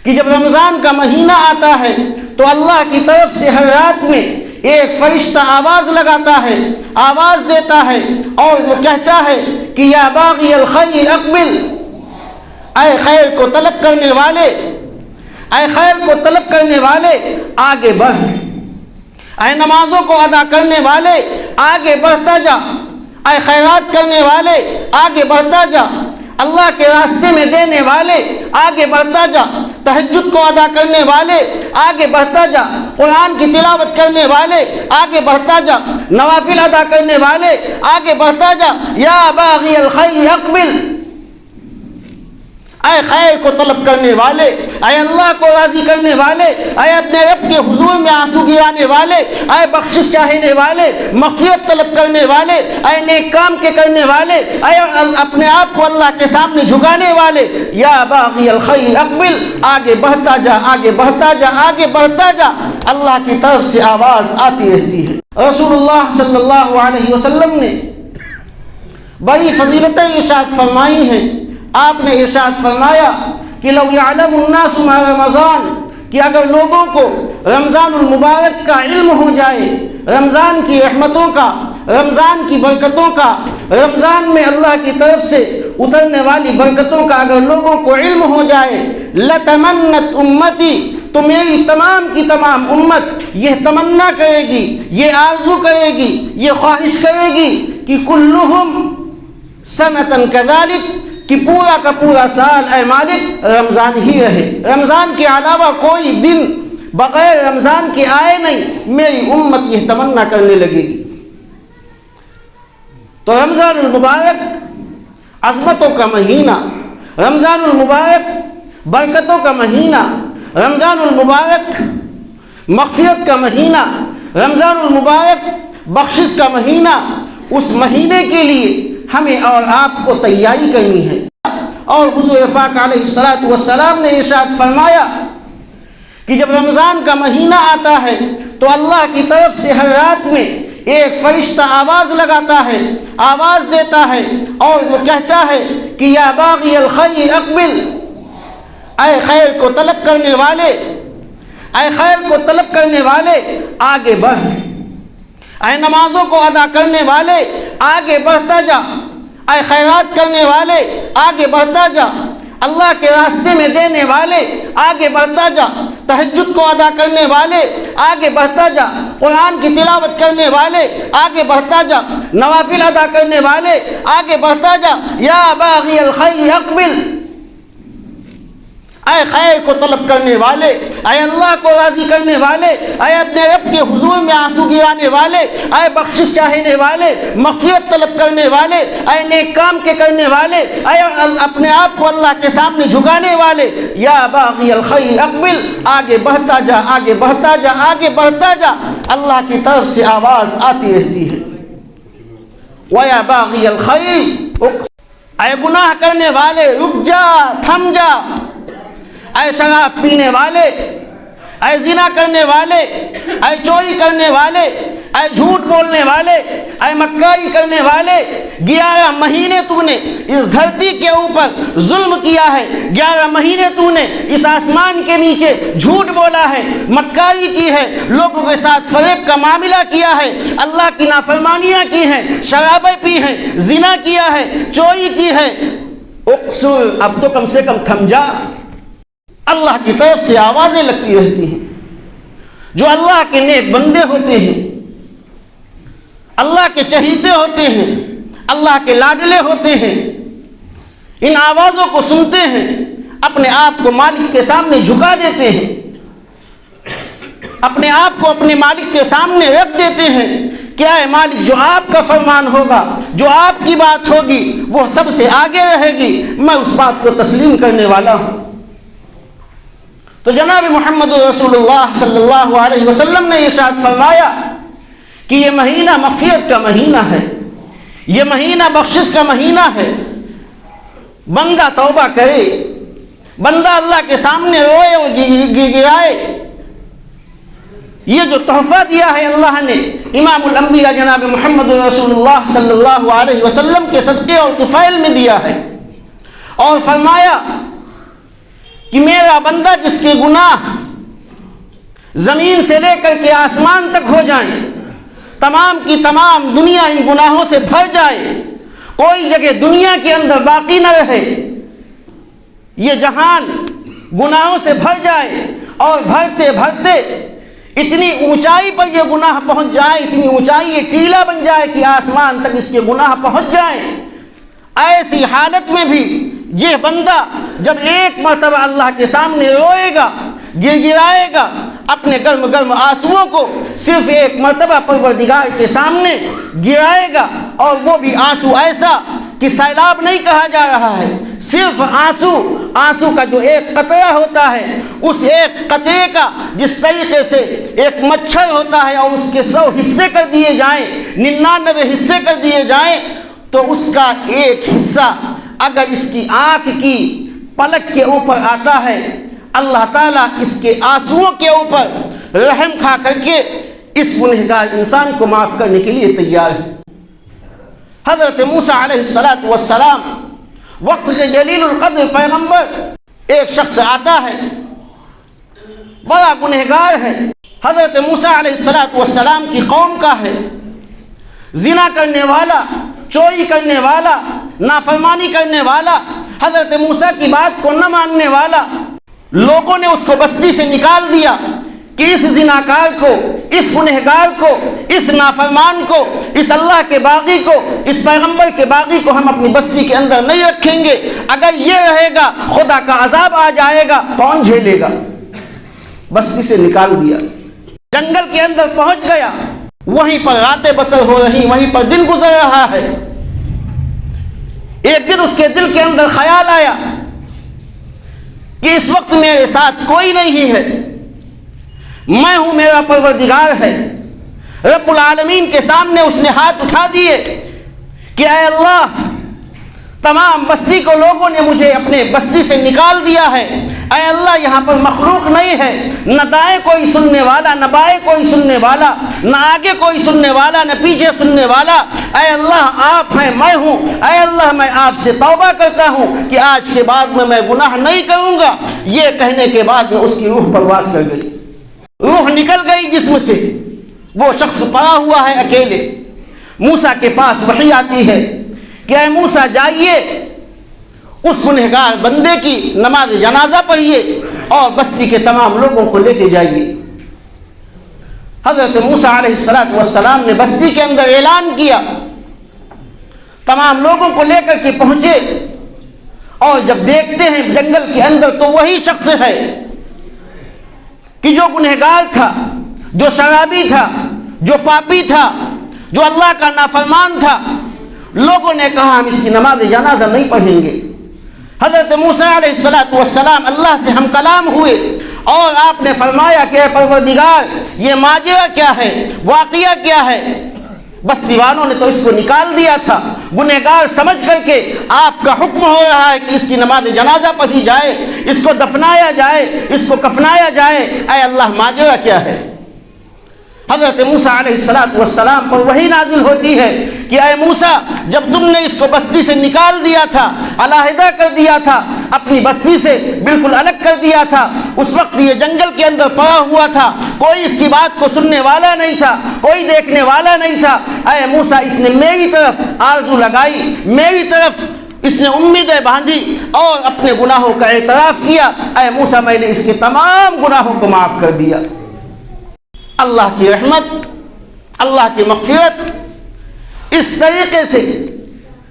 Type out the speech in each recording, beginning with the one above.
کہ جب رمضان کا مہینہ آتا ہے تو اللہ کی طرف سے ہر رات میں ایک فرشتہ آواز لگاتا ہے، آواز دیتا ہے اور وہ کہتا ہے کہ یا باغی الخیر اقبل، اے خیر کو طلب کرنے والے، اے خیر کو طلب کرنے والے آگے بڑھ، اے نمازوں کو ادا کرنے والے آگے بڑھتا جا، اے خیرات کرنے والے آگے بڑھتا جا، اللہ کے راستے میں دینے والے آگے بڑھتا جا، تہجد کو ادا کرنے والے آگے بڑھتا جا، قرآن کی تلاوت کرنے والے آگے بڑھتا جا، نوافل ادا کرنے والے آگے بڑھتا جا، یا باغی الخیر اقبل، اے خیر کو طلب کرنے والے، اے اللہ کو راضی کرنے والے، اے اپنے رب کے حضور میں آنسو گرانے والے، اے بخشش چاہنے والے، مغفرت طلب کرنے والے، اے نیک کام کے کرنے والے، اے اپنے آپ کو اللہ کے سامنے جھکانے والے، یا باغی الخیر اقبل، آگے بڑھتا جا، آگے بڑھتا جا، آگے بڑھتا جا، اللہ کی طرف سے آواز آتی رہتی ہے۔ رسول اللہ صلی اللہ علیہ وسلم نے بڑی فضیلتیں ارشاد فرمائی ہیں۔ آپ نے ارشاد فرمایا کہ لو یعلم الناس ما رمضان، کہ اگر لوگوں کو رمضان المبارک کا علم ہو جائے، رمضان کی رحمتوں کا، رمضان کی برکتوں کا، رمضان میں اللہ کی طرف سے اترنے والی برکتوں کا اگر لوگوں کو علم ہو جائے، لتمنت امتی، تو میری تمام کی تمام امت یہ تمنا کرے گی، یہ آرزو کرے گی، یہ خواہش کرے گی کہ کلہم سنتن کذالک، کہ پورا کا پورا سال اے مالک رمضان ہی رہے، رمضان کے علاوہ کوئی دن بغیر رمضان کے آئے نہیں، میری امت یہ تمنا کرنے لگے گی۔ تو رمضان المبارک عظمتوں کا مہینہ، رمضان المبارک برکتوں کا مہینہ، رمضان المبارک مغفرت کا مہینہ، رمضان المبارک بخشش کا مہینہ، اس مہینے کے لیے ہمیں اور آپ کو تیاری کرنی ہے۔ اور حضور پاک علیہ الصلوۃ والسلام نے ارشاد فرمایا کہ جب رمضان کا مہینہ آتا ہے تو اللہ کی طرف سے ہر رات میں ایک فرشتہ آواز لگاتا ہے، آواز دیتا ہے اور وہ کہتا ہے کہ یا باغی الخیر اقبل، اے خیر کو طلب کرنے والے، اے خیر کو طلب کرنے والے آگے بڑھ، اے نمازوں کو ادا کرنے والے آگے بڑھتا جا، اے خیرات کرنے والے آگے بڑھتا جا، اللہ کے راستے میں دینے والے آگے بڑھتا جا، تہجد کو ادا کرنے والے آگے بڑھتا جا، قرآن کی تلاوت کرنے والے آگے بڑھتا جا، نوافل ادا کرنے والے آگے بڑھتا جا، یا باغی الخیر اقبل، اے خیر کو طلب کرنے والے، اے اللہ کو راضی کرنے والے، اے اپنے رب کے حضور میں آنسو گرانے والے، اے بخشش چاہنے والے، مغفرت طلب کرنے والے، اے نیک کام کے کرنے والے، اے اپنے آپ کو اللہ کے سامنے جھکانے والے، یا باغی الخیر اقبل، آگے بڑھتا جا، آگے بڑھتا جا، آگے بڑھتا جا، اللہ کی طرف سے آواز آتی رہتی ہے۔ وَيَا بَاغِيَ الْخَيْرِ، اے گناہ کرنے والے رک جا، تھم جا، اے شراب پینے والے، اے زنا کرنے والے، اے چوری کرنے والے، اے جھوٹ بولنے والے، اے مکاری کرنے والے، 11 مہینے تو نے اس دھرتی کے اوپر ظلم کیا ہے، 11 مہینے تو نے اس آسمان کے نیچے جھوٹ بولا ہے، مکاری کی ہے، لوگوں کے ساتھ فریب کا معاملہ کیا ہے، اللہ کی نافرمانیاں کی ہیں، شرابیں پی ہیں، زنا کیا ہے، چوری کی ہے، اقصر، اب تو کم سے کم تھم جا۔ اللہ کی طرف سے آوازیں لگتی رہتی ہیں۔ جو اللہ کے نیک بندے ہوتے ہیں، اللہ کے چہیتے ہوتے ہیں، اللہ کے لاڈلے ہوتے ہیں، ان آوازوں کو سنتے ہیں، اپنے آپ کو مالک کے سامنے جھکا دیتے ہیں، اپنے آپ کو اپنے مالک کے سامنے رکھ دیتے ہیں۔ کیا ہے مالک، جو آپ کا فرمان ہوگا، جو آپ کی بات ہوگی وہ سب سے آگے رہے گی، میں اس بات کو تسلیم کرنے والا ہوں۔ تو جناب محمد رسول اللہ صلی اللہ علیہ وسلم نے ارشاد فرمایا کہ یہ مہینہ مغفرت کا مہینہ ہے، یہ مہینہ بخشش کا مہینہ ہے۔ بندہ توبہ کرے، بندہ اللہ کے سامنے روئے اور گڑگڑائے۔ یہ جو تحفہ دیا ہے اللہ نے امام الانبیاء جناب محمد رسول اللہ صلی اللہ علیہ وسلم کے صدقے اور طفیل میں دیا ہے، اور فرمایا کہ میرا بندہ جس کے گناہ زمین سے لے کر کے آسمان تک ہو جائیں، تمام کی تمام دنیا ان گناہوں سے بھر جائے، کوئی جگہ دنیا کے اندر باقی نہ رہے، یہ جہان گناہوں سے بھر جائے اور بھرتے بھرتے اتنی اونچائی پر یہ گناہ پہنچ جائے، اتنی اونچائی یہ ٹیلا بن جائے کہ آسمان تک اس کے گناہ پہنچ جائیں، ایسی حالت میں بھی یہ بندہ جب ایک مرتبہ اللہ کے سامنے روئے گا، گر گرائے گا اپنے گرم گرم آنسوؤں کو، صرف ایک مرتبہ پروردگار کے سامنے گرائے گا، اور وہ بھی آنسو ایسا کہ سیلاب نہیں کہا جا رہا ہے، صرف آنسو کا جو ایک قطرہ ہوتا ہے، اس ایک قطرے کا جس طریقے سے ایک مچھر ہوتا ہے اور اس کے 100 حصے کر دیے جائیں، 99 حصے کر دیے جائیں، تو اس کا ایک حصہ اگر اس کی آنکھ کی پلک کے اوپر آتا ہے، اللہ تعالیٰ اس کے آنسوؤں کے اوپر رحم کھا کر کے اس گنہگار انسان کو معاف کرنے کے لیے تیار ہے۔ حضرت موسیٰ علیہ السلام وقت کے جلیل القدر پیغمبر، ایک شخص آتا ہے بڑا گنہگار ہے، حضرت موسیٰ علیہ السلام کی قوم کا ہے، زنا کرنے والا، چوری کرنے والا، نافرمانی کرنے والا، حضرت موسیٰ کی بات کو نہ ماننے والا، لوگوں نے اس کو بستی سے نکال دیا کہ اس زناکار کو، اس گنہگار کو، اس نافرمان کو، اس اللہ کے باغی کو، اس پیغمبر کے باغی کو ہم اپنی بستی کے اندر نہیں رکھیں گے، اگر یہ رہے گا خدا کا عذاب آ جائے گا، کون جھیلے گا؟ بستی سے نکال دیا، جنگل کے اندر پہنچ گیا، وہیں پر راتیں بسر ہو رہی، وہیں پر دن گزر رہا ہے۔ ایک دن اس کے دل کے اندر خیال آیا کہ اس وقت میرے ساتھ کوئی نہیں ہے، میں ہوں، میرا پروردگار ہے۔ رب العالمین کے سامنے اس نے ہاتھ اٹھا دیے کہ اے اللہ، تمام بستی کو لوگوں نے مجھے اپنے بستی سے نکال دیا ہے، اے اللہ یہاں پر مخلوق نہیں ہے، نہ دائیں کوئی سننے والا، نہ بائیں کوئی سننے والا، نہ آگے کوئی سننے والا، نہ پیچھے سننے والا، اے اللہ آپ ہیں، میں ہوں، اے اللہ میں آپ سے توبہ کرتا ہوں کہ آج کے بعد میں گناہ نہیں کروں گا۔ یہ کہنے کے بعد میں اس کی روح پرواز کر گئی، روح نکل گئی جسم سے، وہ شخص پڑا ہوا ہے اکیلے۔ موسیٰ کے پاس وحی آتی ہے کہ اے موسیٰ جائیے، اس گنہگار بندے کی نماز جنازہ پڑھیے اور بستی کے تمام لوگوں کو لے کے جائیے۔ حضرت موسیٰ علیہ السلام نے بستی کے اندر اعلان کیا، تمام لوگوں کو لے کر کے پہنچے، اور جب دیکھتے ہیں جنگل کے اندر تو وہی شخص ہے کہ جو گنہگار تھا، جو شرابی تھا، جو پاپی تھا، جو اللہ کا نافرمان تھا۔ لوگوں نے کہا ہم اس کی نماز جنازہ نہیں پڑھیں گے۔ حضرت موسیٰ علیہ السلام اللہ سے ہم کلام ہوئے اور آپ نے فرمایا کہ اے پروردگار، یہ ماجرا کیا ہے، واقعہ کیا ہے؟ بستی والوں نے تو اس کو نکال دیا تھا، گنہگار سمجھ کر کے آپ کا حکم ہو رہا ہے کہ اس کی نماز جنازہ پڑھی جائے، اس کو دفنایا جائے، اس کو کفنایا جائے، اے اللہ ماجرا کیا ہے؟ حضرت موسیٰ علیہ السلام پر وحی نازل ہوتی ہے کہ اے موسیٰ، جب تم نے اس کو بستی سے نکال دیا تھا، علیحدہ کر دیا تھا، اپنی بستی سے بالکل الگ کر دیا تھا، اس وقت یہ جنگل کے اندر پڑا ہوا تھا، کوئی اس کی بات کو سننے والا نہیں تھا، کوئی دیکھنے والا نہیں تھا۔ اے موسیٰ، اس نے میری طرف آرزو لگائی، میری طرف اس نے امیدیں باندھی اور اپنے گناہوں کا اعتراف کیا، اے موسیٰ میں نے اس کے تمام گناہوں کو معاف کر دیا۔ اللہ کی رحمت، اللہ کی مغفرت اس طریقے سے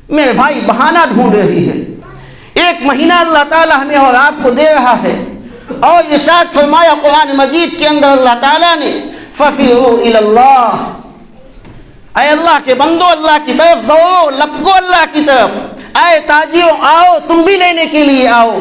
میرے بھائی بہانہ ڈھونڈ رہی ہے۔ ایک مہینہ اللہ تعالیٰ ہمیں اور آپ کو دے رہا ہے، اور ارشاد فرمایا قرآن مجید کے اندر اللہ تعالیٰ نے فَفِرُوا إِلَى اللَّهِ، اے اللہ کے بندو اللہ کی طرف دوڑو، لپکو اللہ کی طرف۔ اے تاجروں آؤ، تم بھی لینے کے لیے آؤ،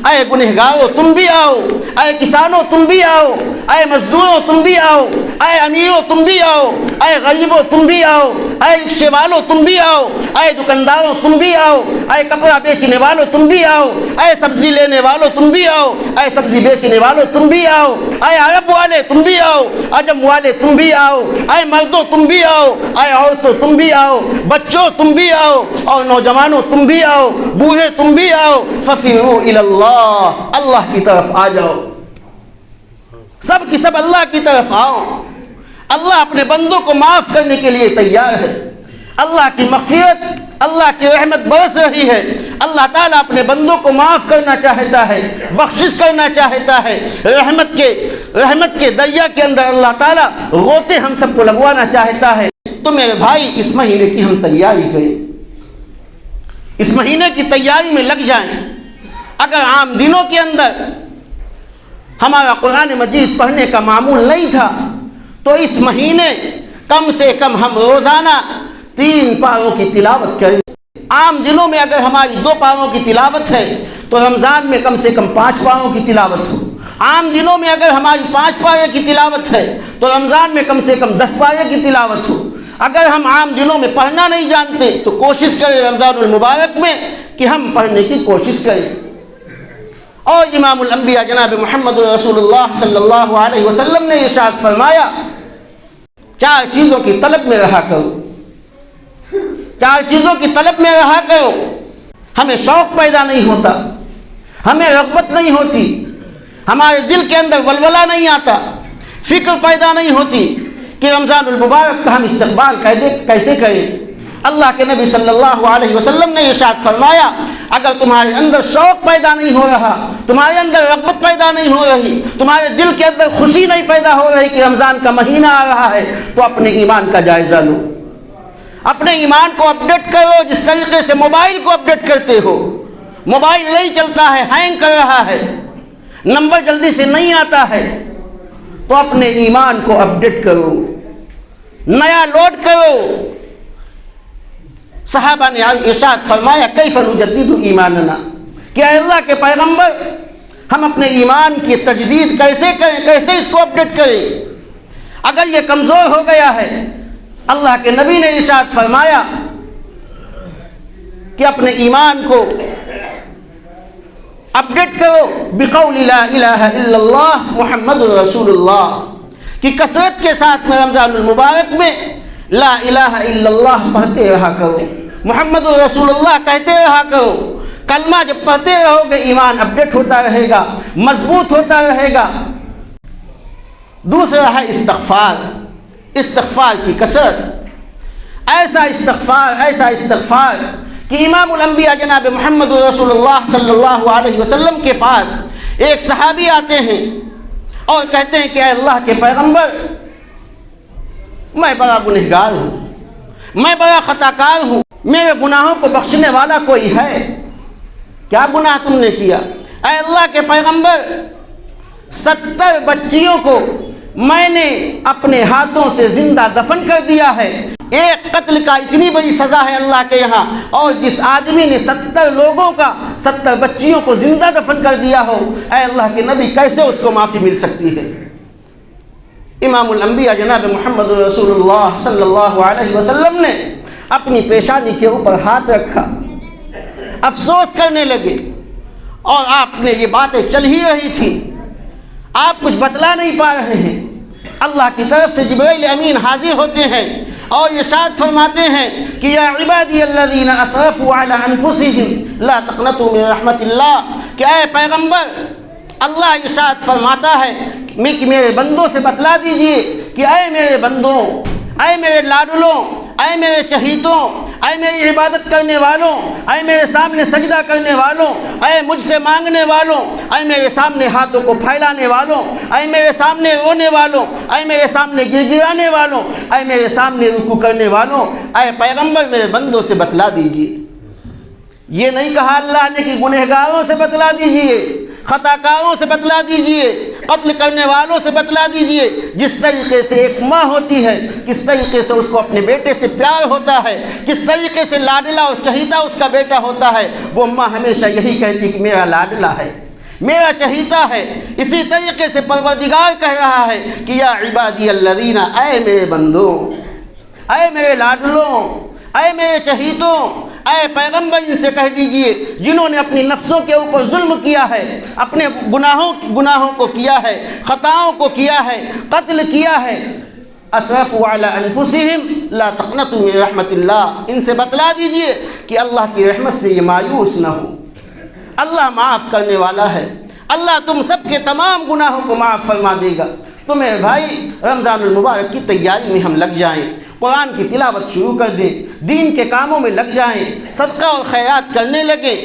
اے گنہگاروں تم بھی آؤ، اے کسانوں تم بھی آؤ، اے مزدوروں تم بھی آؤ، اے امیروں تم بھی آؤ، اے غریبوں تم بھی آؤ، اے رکشے والوں تم بھی آؤ، اے دکانداروں تم بھی آؤ، اے کپڑا بیچنے والوں تم بھی آؤ، اے سبزی لینے والوں تم بھی آؤ، اے سبزی بیچنے والوں تم بھی آؤ، اے عرب والے تم بھی آؤ، عجم والے تم بھی آؤ، اے مردوں تم بھی آؤ، اے عورتوں تم بھی آؤ، بچوں تم بھی آؤ، اور نوجوانوں تم بھی آؤ، بوڑھے تم بھی آؤ، ففروا الی اللہ، اللہ کی طرف آ جاؤ، سب کی سب اللہ کی طرف آؤ۔ اللہ اپنے بندوں کو معاف کرنے کے لیے تیار ہے، اللہ کی مغفرت، اللہ کی رحمت برس رہی ہے، اللہ تعالیٰ اپنے بندوں کو معاف کرنا چاہتا ہے، بخشش کرنا چاہتا ہے، رحمت کے دریا کے اندر اللہ تعالیٰ غوطے ہم سب کو لگوانا چاہتا ہے۔ تو میرے بھائی اس مہینے کی ہم تیاری کریں، اس مہینے کی تیاری میں لگ جائیں۔ اگر عام دنوں کے اندر ہمارا قرآن مجید پڑھنے کا معمول نہیں تھا تو اس مہینے کم سے کم ہم روزانہ 3 پاروں کی تلاوت کریں۔ عام دنوں میں اگر ہماری 2 پاروں کی تلاوت ہے تو رمضان میں کم سے کم 5 پاروں کی تلاوت ہو۔ عام دنوں میں اگر ہماری 5 پارے کی تلاوت ہے تو رمضان میں کم سے کم 10 پارے کی تلاوت ہو۔ اگر ہم عام دنوں میں پڑھنا نہیں جانتے تو کوشش کریں رمضان المبارک میں کہ ہم پڑھنے کی کوشش کریں۔ اور امام الانبیاء جناب محمد رسول اللہ صلی اللہ علیہ وسلم نے ارشاد فرمایا 4 چیزوں کی طلب میں رہا کرو، 4 چیزوں کی طلب میں رہا کرو۔ ہمیں شوق پیدا نہیں ہوتا، ہمیں رغبت نہیں ہوتی، ہمارے دل کے اندر ولولہ نہیں آتا، فکر پیدا نہیں ہوتی کہ رمضان المبارک کا ہم استقبال کیسے کریں۔ اللہ کے نبی صلی اللہ علیہ وسلم نے ارشاد فرمایا اگر تمہارے اندر شوق پیدا نہیں ہو رہا، تمہارے اندر رغبت پیدا نہیں ہو رہی، تمہارے دل کے اندر خوشی نہیں پیدا ہو رہی کہ رمضان کا مہینہ آ رہا ہے، تو اپنے ایمان کا جائزہ لو، اپنے ایمان کو اپڈیٹ کرو جس طریقے سے موبائل کو اپڈیٹ کرتے ہو۔ موبائل نہیں چلتا ہے، ہینگ کر رہا ہے، نمبر جلدی سے نہیں آتا ہے، تو اپنے ایمان کو اپڈیٹ کرو، نیا لوڈ کرو۔ صحابہ نے ارشاد فرمایا کیف نجدد ایماننا، کہ اے اللہ کے پیغمبر ہم اپنے ایمان کی تجدید کیسے کریں، کیسے اس کو اپڈیٹ کریں؟ اگر یہ کمزور ہو گیا ہے، اللہ کے نبی نے ارشاد فرمایا کہ اپنے ایمان کو اپڈیٹ کرو بقول لا الہ الا اللہ محمد رسول اللہ، کہ کثرت کے ساتھ میں رمضان المبارک میں لا الہ الا اللہ پڑھتے رہا کرو، محمد رسول اللہ کہتے رہا کرو۔ کلمہ جب پڑھتے رہو گے ایمان اپڈیٹ ہوتا رہے گا، مضبوط ہوتا رہے گا۔ دوسرا ہے استغفار، استغفار کی کثرت، ایسا استغفار کہ امام الانبیاء جناب محمد رسول اللہ صلی اللہ علیہ وسلم کے پاس ایک صحابی آتے ہیں اور کہتے ہیں کہ اے اللہ کے پیغمبر میں بڑا گنہگار ہوں، میں بڑا خطا کار ہوں، میرے گناہوں کو بخشنے والا کوئی ہے؟ کیا گناہ تم نے کیا؟ اے اللہ کے پیغمبر 70 بچیوں کو میں نے اپنے ہاتھوں سے زندہ دفن کر دیا ہے۔ ایک قتل کا اتنی بڑی سزا ہے اللہ کے یہاں، اور جس آدمی نے 70 لوگوں کا 70 بچیوں کو زندہ دفن کر دیا ہو، اے اللہ کے نبی کیسے اس کو معافی مل سکتی ہے؟ امام الانبیاء جناب محمد رسول اللہ صلی اللہ علیہ وسلم نے اپنی پیشانی کے اوپر ہاتھ رکھا، افسوس کرنے لگے، اور آپ نے یہ باتیں چل ہی رہی تھی، آپ کچھ بتلا نہیں پا رہے ہیں۔ اللہ کی طرف سے جبرائیل امین حاضر ہوتے ہیں اور ارشاد فرماتے ہیں کہ یا عبادی الذین اسرفوا علی انفسہم لا تقنطوا من رحمت اللہ، کہ اے پیغمبر اللہ ارشاد فرماتا ہے کہ میرے بندوں سے بتلا دیجئے کہ اے میرے بندوں، اے میرے لاڈلوں، اے میرے چہیتوں، اے میری عبادت کرنے والوں، اے میرے سامنے سجدہ کرنے والوں، اے مجھ سے مانگنے والوں، اے میرے سامنے ہاتھوں کو پھیلانے والوں، اے میرے سامنے رونے والوں، اے میرے سامنے گر گرانے والوں، اے میرے سامنے رکوع کرنے والوں، اے پیغمبر میرے بندوں سے بتلا دیجئے۔ یہ نہیں کہا اللہ نے کہ گنہگاروں سے بتلا دیجئے، خطا کاروں سے بتلا دیجئے، قتل کرنے والوں سے بتلا دیجئے۔ جس طریقے سے ایک ماں ہوتی ہے، کس طریقے سے اس کو اپنے بیٹے سے پیار ہوتا ہے، کس طریقے سے لاڈلا اور چہیتا اس کا بیٹا ہوتا ہے، وہ ماں ہمیشہ یہی کہتی کہ میرا لاڈلا ہے، میرا چہیتا ہے۔ اسی طریقے سے پروردگار کہہ رہا ہے کہ یا عبادی الذین، اے میرے بندوں، اے میرے لاڈلوں، اے میرے چہیتوں، اے پیغمبر ان سے کہہ دیجئے جنہوں نے اپنی نفسوں کے اوپر ظلم کیا ہے، اپنے گناہوں کو کیا ہے، خطاؤں کو کیا ہے، قتل کیا ہے، اسرفوا علی انفسہم لا تقنطوا من رحمت اللہ، ان سے بتلا دیجئے کہ اللہ کی رحمت سے یہ مایوس نہ ہو۔ اللہ معاف کرنے والا ہے، اللہ تم سب کے تمام گناہوں کو معاف فرما دے گا۔ تو میرے بھائی، رمضان المبارک کی تیاری میں ہم لگ جائیں، قرآن کی تلاوت شروع کر دیں، دین کے کاموں میں لگ جائیں، صدقہ اور خیرات کرنے لگیں۔